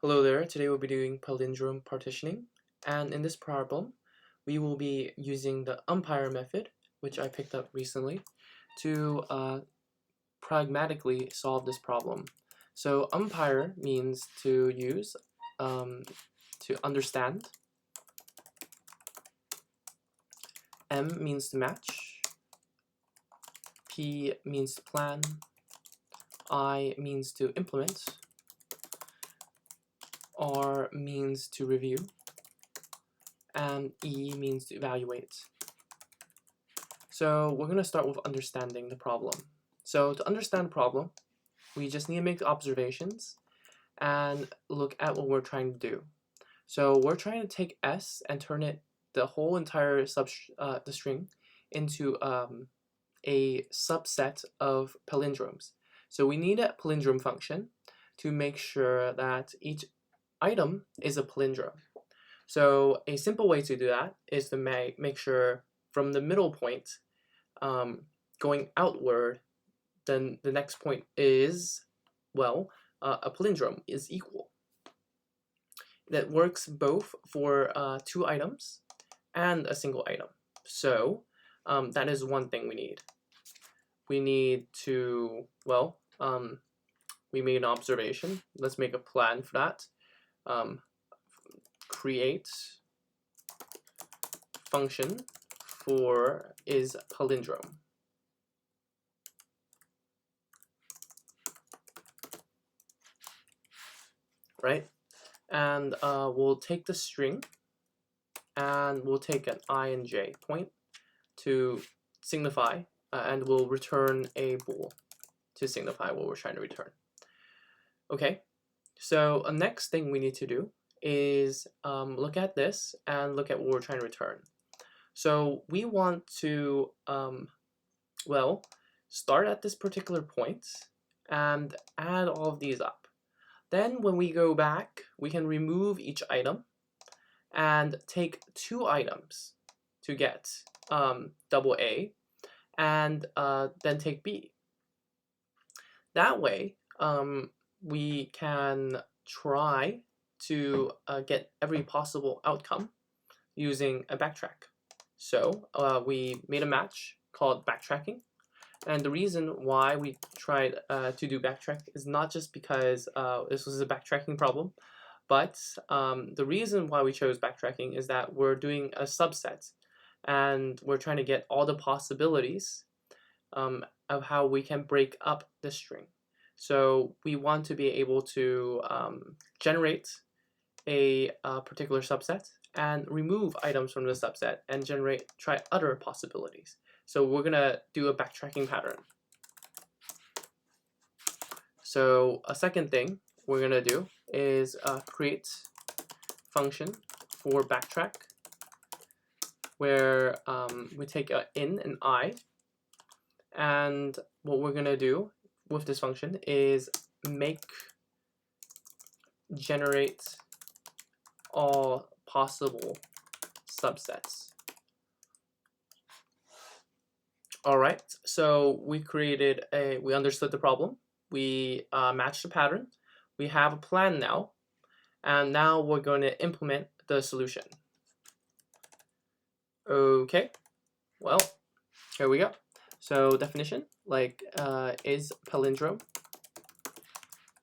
Hello there, today we'll be doing palindrome partitioning, and in this problem we will be using the umpire method, which I picked up recently, to pragmatically solve this problem. So umpire means to use, to understand, M means to match, P means to plan, I means to implement, R means to review, and E means to evaluate. So we're going to start with understanding the problem. So to understand the problem, we just need to make observations and look at what we're trying to do. So we're trying to take S and turn it, the whole entire the string, into a subset of palindromes. So we need a palindrome function to make sure that each item is a palindrome. So a simple way to do that is to make sure from the middle point going outward, then the next point is, well, a palindrome is equal. That works both for two items and a single item. So that is one thing we need. We need to, well, we made an observation. Let's make a plan for that. Create function for is palindrome. Right? And we'll take the string and we'll take an I and j point to signify, and we'll return a bool to signify what we're trying to return. Okay, so the next thing we need to do is look at this and look at what we're trying to return. So we want to, well, start at this particular point and add all of these up. Then when we go back, we can remove each item and take two items to get double A, and then take B. That way, we can try to get every possible outcome using a backtrack. So we made a match called backtracking. And the reason why we tried to do backtrack is not just because this was a backtracking problem, but the reason why we chose backtracking is that we're doing a subset and we're trying to get all the possibilities of how we can break up the string. So we want to be able to generate a particular subset and remove items from the subset and try other possibilities. So we're going to do a backtracking pattern. So a second thing we're going to do is create function for backtrack, where we take an in and I, and what we're going to do with this function is generate all possible subsets. Alright, so we understood the problem, we matched the pattern, we have a plan now, and now we're going to implement the solution. Okay, well, here we go. So definition, is palindrome,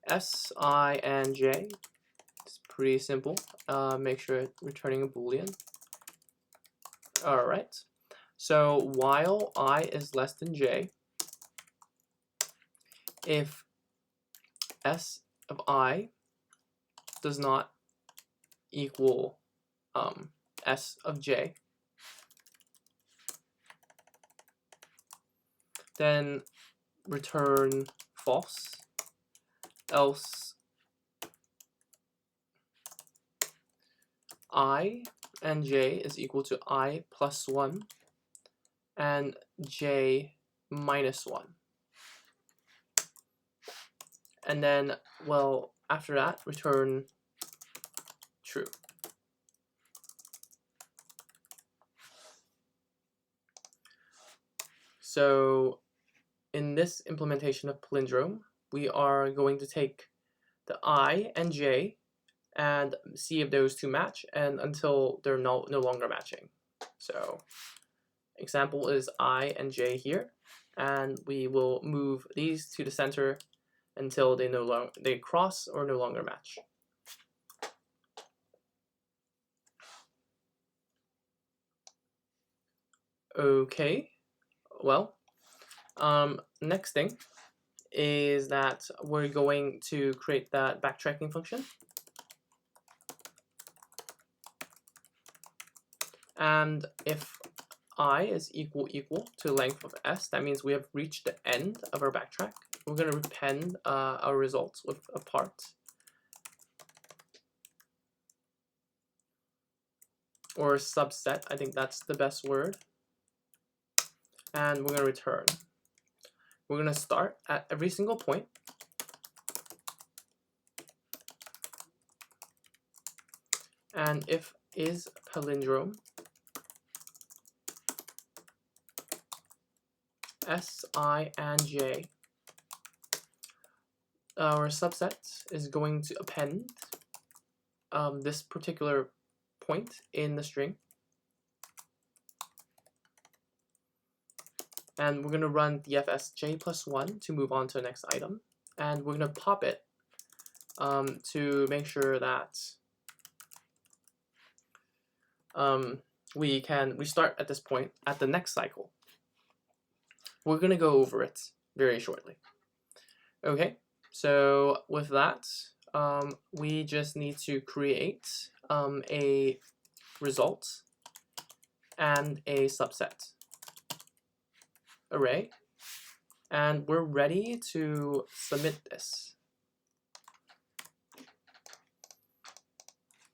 S, I, and J. It's pretty simple. Make sure it's returning a boolean. Alright. So while I is less than j, if s of I does not equal s of j, then return false, else I and j is equal to I plus 1 and j minus 1. And then, well, after that, return true. So in this implementation of palindrome, we are going to take the I and j and see if those two match, and until they're no longer matching. So example is I and J here, and we will move these to the center until they cross or no longer match. Okay, well, next thing is that we're going to create that backtracking function. And if I is equal to length of s, that means we have reached the end of our backtrack. We're going to append our results with a part, or a subset. I think that's the best word. And we're going to return. We're going to start at every single point. And if is palindrome S, I, and J, our subset is going to append this particular point in the string. And we're going to run dfsj plus 1 to move on to the next item. And we're going to pop it to make sure that we start at this point at the next cycle. We're going to go over it very shortly. Okay, so with that, we just need to create a result and a subset array, and we're ready to submit this.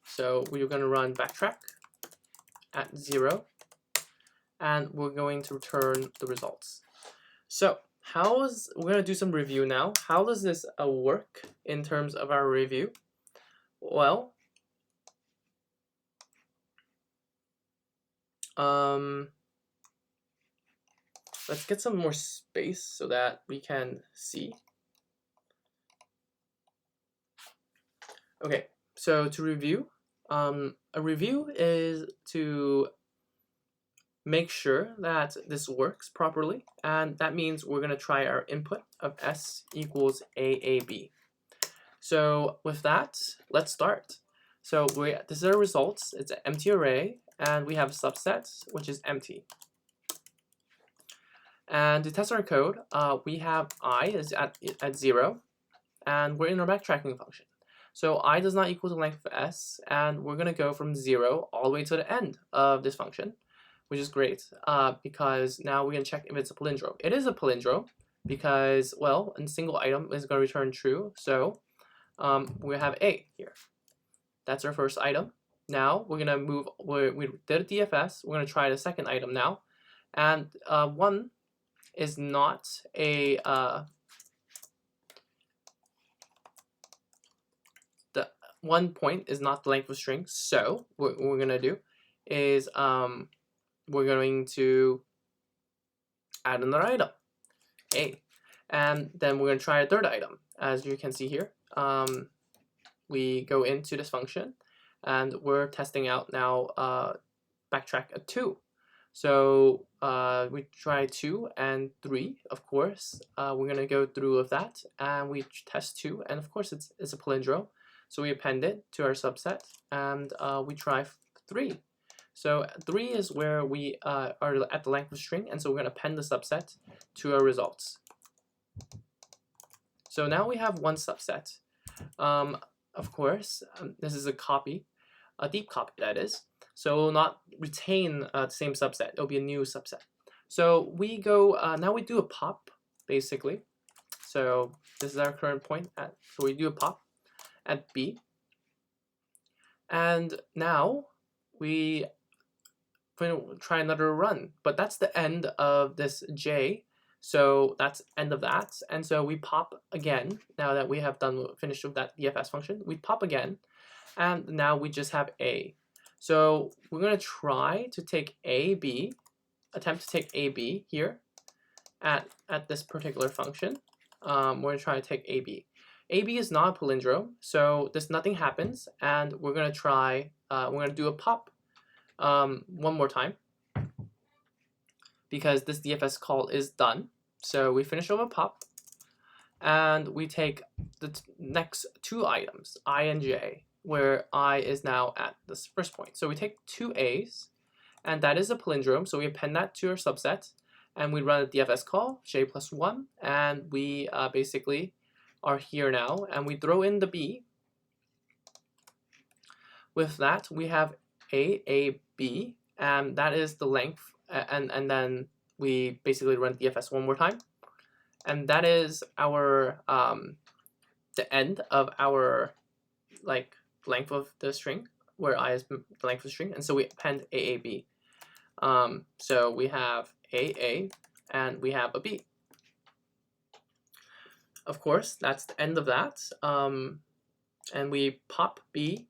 So we're going to run backtrack at 0, and we're going to return the results. So we're going to do some review now. How does this work in terms of our review? Well, let's get some more space so that we can see. Okay, so to review, a review is to make sure that this works properly, and that means we're going to try our input of s equals AAB. So with that, let's start. So this is our results. It's an empty array, and we have a subset, which is empty. And to test our code, we have I is at 0, and we're in our backtracking function. So I does not equal to length of s, and we're going to go from 0 all the way to the end of this function, which is great, because now we're going to check if it's a palindrome. It is a palindrome because, well, a single item is going to return true, so we have A here. That's our first item. Now we're going to move, we did a DFS, we're going to try the second item now, and 1 is not a, the 1 point is not the length of string, so what we're going to do is we're going to add another item, A, and then we're going to try a third item. As you can see here, we go into this function, and we're testing out now backtrack at 2. So we try 2 and 3, of course. We're going to go through with that, and we test 2, and of course it's a palindrome. So we append it to our subset, and we try 3. So 3 is where we are at the length of string, and so we're going to append the subset to our results. So now we have one subset. Of course, this is a copy, a deep copy that is. So it will not retain the same subset. It will be a new subset. So we go, now we do a pop, basically. So this is our current point. So we do a pop at B. And now we try another run. But that's the end of this J. So that's end of that. And so we pop again. Now that we have finished with that DFS function, we pop again. And now we just have A. So we're going to try to take AB, attempt to take AB here at this particular function. We're going to try to take AB. AB is not a palindrome, so nothing happens, and we're gonna try. We're gonna do a pop one more time because this DFS call is done. So we finish over pop, and we take the next two items, I and J, where I is now at this first point. So we take two A's, and that is a palindrome. So we append that to our subset, and we run a DFS call, J plus 1, and we basically are here now, and we throw in the B. With that, we have A, B, and that is the length, and then we basically run DFS one more time, and that is our the end of our length of the string, where I is the length of the string, and so we append AAB. So we have AA, and we have a B. Of course, that's the end of that. And we pop B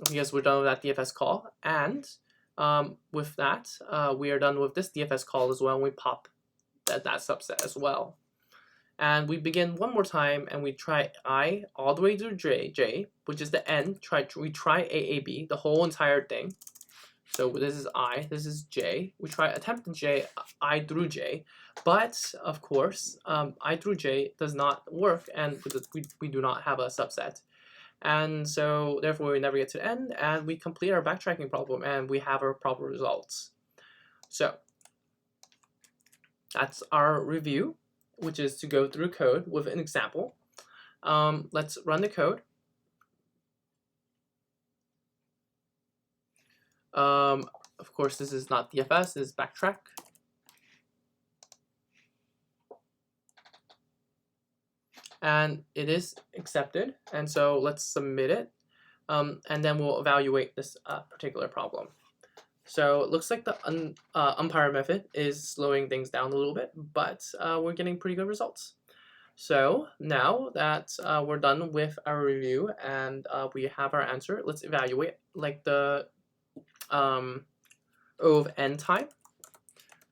because we're done with that DFS call. And with that, we are done with this DFS call as well. And we pop that subset as well. And we begin one more time, and we try I all the way to J, which is the end. We try AAB, the whole entire thing. So this is I, this is J. We try attempt J, I through J, but of course, I through J does not work, and we do not have a subset. And so therefore we never get to the end, and we complete our backtracking problem, and we have our proper results. So that's our review, which is to go through code with an example. Let's run the code. Of course, this is not DFS, this is backtrack. And it is accepted, and so let's submit it, and then we'll evaluate this particular problem. So it looks like the umpire method is slowing things down a little bit, but we're getting pretty good results. So now that we're done with our review and we have our answer, let's evaluate the O of n time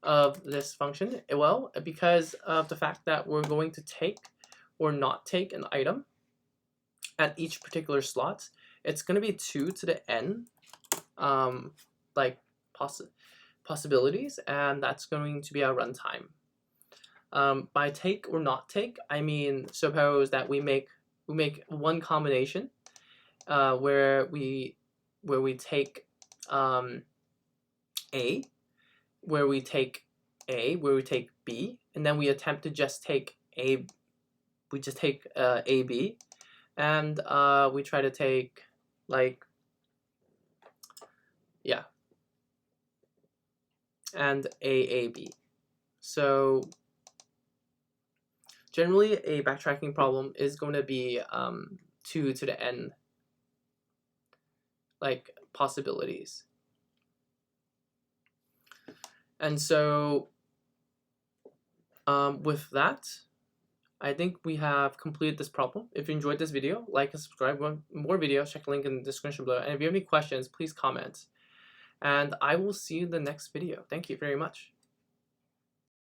of this function. Well, because of the fact that we're going to take or not take an item at each particular slot, it's going to be 2 to the n possibilities, and that's going to be our runtime. By take or not take, I mean suppose that we make one combination where we take A, where we take A, where we take B, and then we attempt to just take A. We just take AB, and we try to take and AAB. So generally, a backtracking problem is going to be 2 to the n possibilities. And so with that, I think we have completed this problem. If you enjoyed this video, like and subscribe. Want more videos, check the link in the description below. And if you have any questions, please comment. And I will see you in the next video. Thank you very much.